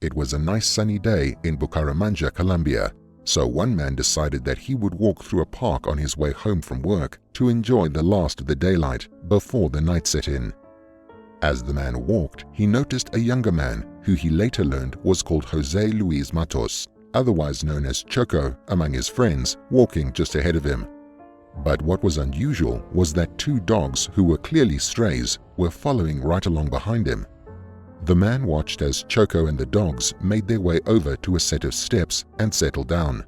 It was a nice sunny day in Bucaramanga, Colombia, so one man decided that he would walk through a park on his way home from work to enjoy the last of the daylight before the night set in. As the man walked, he noticed a younger man who he later learned was called Jose Luis Matos, otherwise known as Choco among his friends, walking just ahead of him. But what was unusual was that two dogs who were clearly strays were following right along behind him. The man watched as Choco and the dogs made their way over to a set of steps and settled down.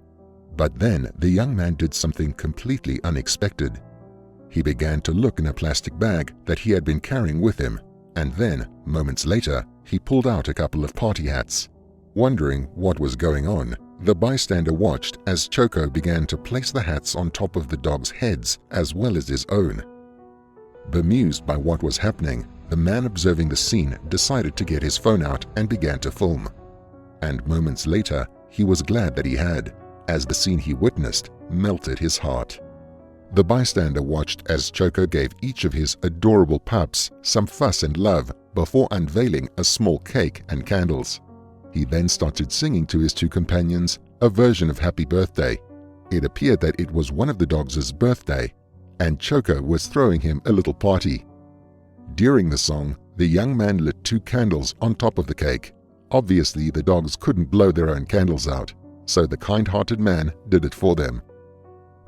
But then the young man did something completely unexpected. He began to look in a plastic bag that he had been carrying with him, and then, moments later, he pulled out a couple of party hats. Wondering what was going on, the bystander watched as Choco began to place the hats on top of the dogs' heads as well as his own. Bemused by what was happening, the man observing the scene decided to get his phone out and began to film. And moments later, he was glad that he had, as the scene he witnessed melted his heart. The bystander watched as Choco gave each of his adorable pups some fuss and love before unveiling a small cake and candles. He then started singing to his two companions a version of Happy Birthday. It appeared that it was one of the dogs' birthday, and Choco was throwing him a little party. During the song, the young man lit 2 candles on top of the cake. Obviously, the dogs couldn't blow their own candles out, so the kind-hearted man did it for them.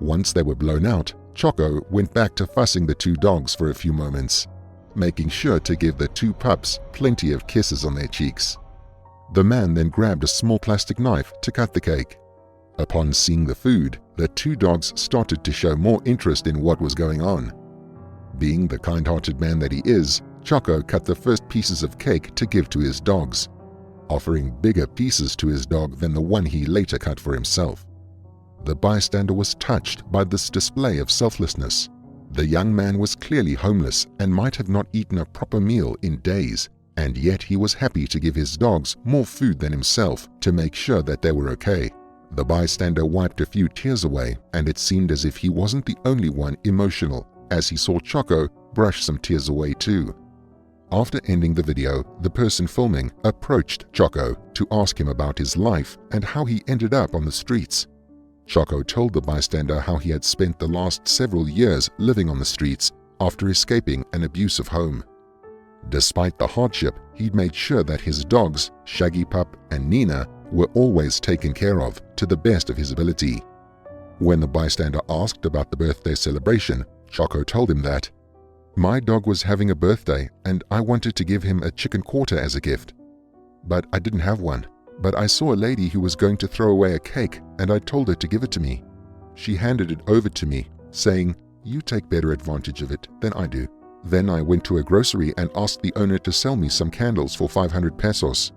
Once they were blown out, Choco went back to fussing the 2 dogs for a few moments, making sure to give the 2 pups plenty of kisses on their cheeks. The man then grabbed a small plastic knife to cut the cake. Upon seeing the food, the 2 dogs started to show more interest in what was going on. Being the kind-hearted man that he is, Choco cut the first pieces of cake to give to his dogs, offering bigger pieces to his dog than the one he later cut for himself. The bystander was touched by this display of selflessness. The young man was clearly homeless and might have not eaten a proper meal in days, and yet he was happy to give his dogs more food than himself to make sure that they were okay. The bystander wiped a few tears away, and it seemed as if he wasn't the only one emotional as he saw Choco brush some tears away too. After ending the video, the person filming approached Choco to ask him about his life and how he ended up on the streets. Choco told the bystander how he had spent the last several years living on the streets after escaping an abusive home. Despite the hardship, he'd made sure that his dogs, Shaggy Pup and Nina, were always taken care of to the best of his ability. When the bystander asked about the birthday celebration, Choco told him that, "My dog was having a birthday and I wanted to give him a chicken quarter as a gift. But I didn't have one. But I saw a lady who was going to throw away a cake and I told her to give it to me. She handed it over to me, saying, 'You take better advantage of it than I do.' Then I went to a grocery and asked the owner to sell me some candles for 500 pesos,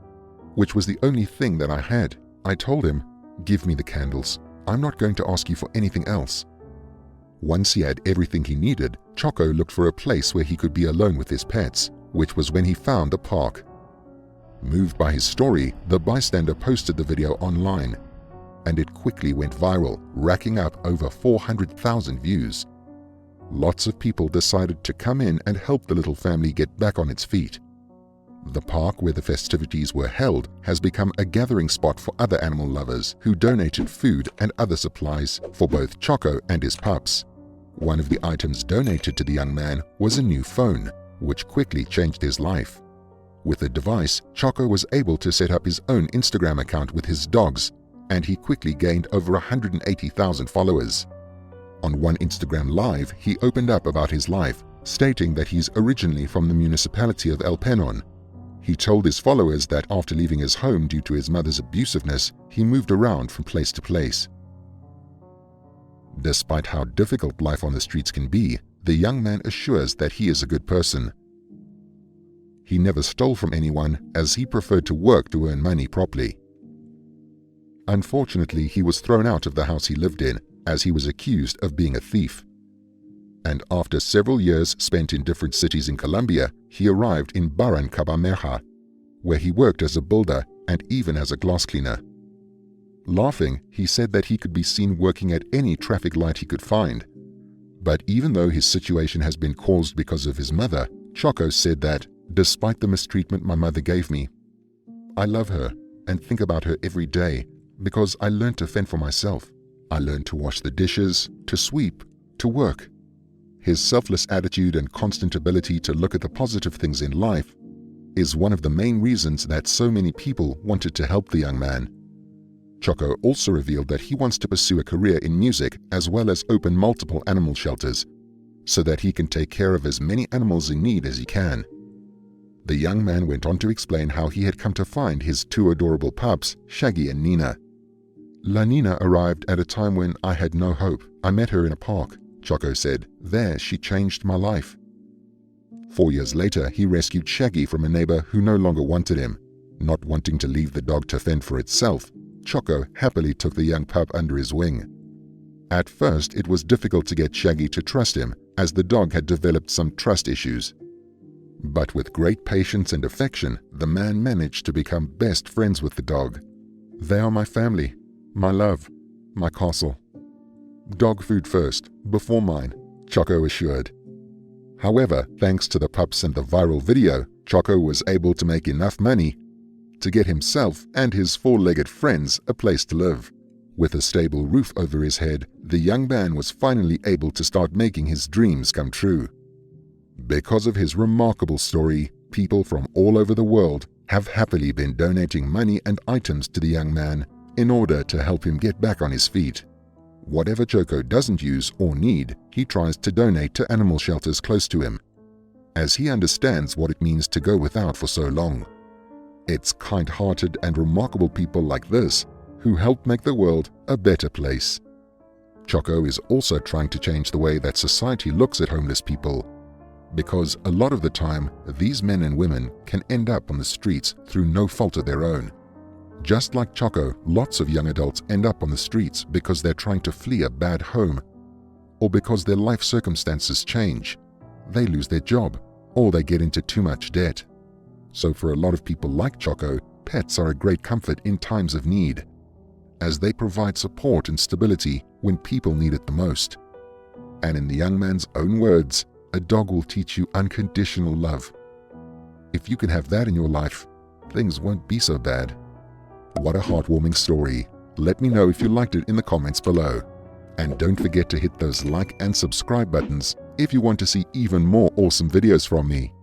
which was the only thing that I had. I told him, 'Give me the candles. I'm not going to ask you for anything else.' Once he had everything he needed, Choco looked for a place where he could be alone with his pets, which was when he found the park. Moved by his story, the bystander posted the video online, and it quickly went viral, racking up over 400,000 views. Lots of people decided to come in and help the little family get back on its feet. The park where the festivities were held has become a gathering spot for other animal lovers who donated food and other supplies for both Choco and his pups. One of the items donated to the young man was a new phone, which quickly changed his life. With the device, Choco was able to set up his own Instagram account with his dogs, and he quickly gained over 180,000 followers. On one Instagram Live, he opened up about his life, stating that he's originally from the municipality of El Penon. He told his followers that after leaving his home due to his mother's abusiveness, he moved around from place to place. Despite how difficult life on the streets can be, the young man assures that he is a good person. He never stole from anyone, as he preferred to work to earn money properly. Unfortunately, he was thrown out of the house he lived in, as he was accused of being a thief. And after several years spent in different cities in Colombia, he arrived in Barrancabermeja, where he worked as a builder and even as a glass cleaner. Laughing, he said that he could be seen working at any traffic light he could find. But even though his situation has been caused because of his mother, Choco said that, "Despite the mistreatment my mother gave me, I love her and think about her every day because I learned to fend for myself. I learned to wash the dishes, to sweep, to work. His selfless attitude and constant ability to look at the positive things in life is one of the main reasons that so many people wanted to help the young man. Choco also revealed that he wants to pursue a career in music as well as open multiple animal shelters so that he can take care of as many animals in need as he can. The young man went on to explain how he had come to find his two adorable pups, Shaggy and Nina. La Nina arrived at a time when I had no hope. I met her in a park, Choco said. There, she changed my life. 4 years later, he rescued Shaggy from a neighbor who no longer wanted him. Not wanting to leave the dog to fend for itself, Choco happily took the young pup under his wing. At first, it was difficult to get Shaggy to trust him, as the dog had developed some trust issues. But with great patience and affection, the man managed to become best friends with the dog. They are my family, my love, my castle. Dog food first, before mine, Choco assured. However, thanks to the pups and the viral video, Choco was able to make enough money to get himself and his four-legged friends a place to live. With a stable roof over his head, the young man was finally able to start making his dreams come true. Because of his remarkable story, people from all over the world have happily been donating money and items to the young man in order to help him get back on his feet. Whatever Choco doesn't use or need, he tries to donate to animal shelters close to him, as he understands what it means to go without for so long. It's kind-hearted and remarkable people like this who help make the world a better place. Choco is also trying to change the way that society looks at homeless people, because a lot of the time, these men and women can end up on the streets through no fault of their own. Just like Choco, lots of young adults end up on the streets because they're trying to flee a bad home, or because their life circumstances change. They lose their job, or they get into too much debt. So for a lot of people like Choco, pets are a great comfort in times of need, as they provide support and stability when people need it the most. And in the young man's own words, a dog will teach you unconditional love. If you can have that in your life, things won't be so bad. What a heartwarming story. Let me know if you liked it in the comments below. And don't forget to hit those like and subscribe buttons if you want to see even more awesome videos from me.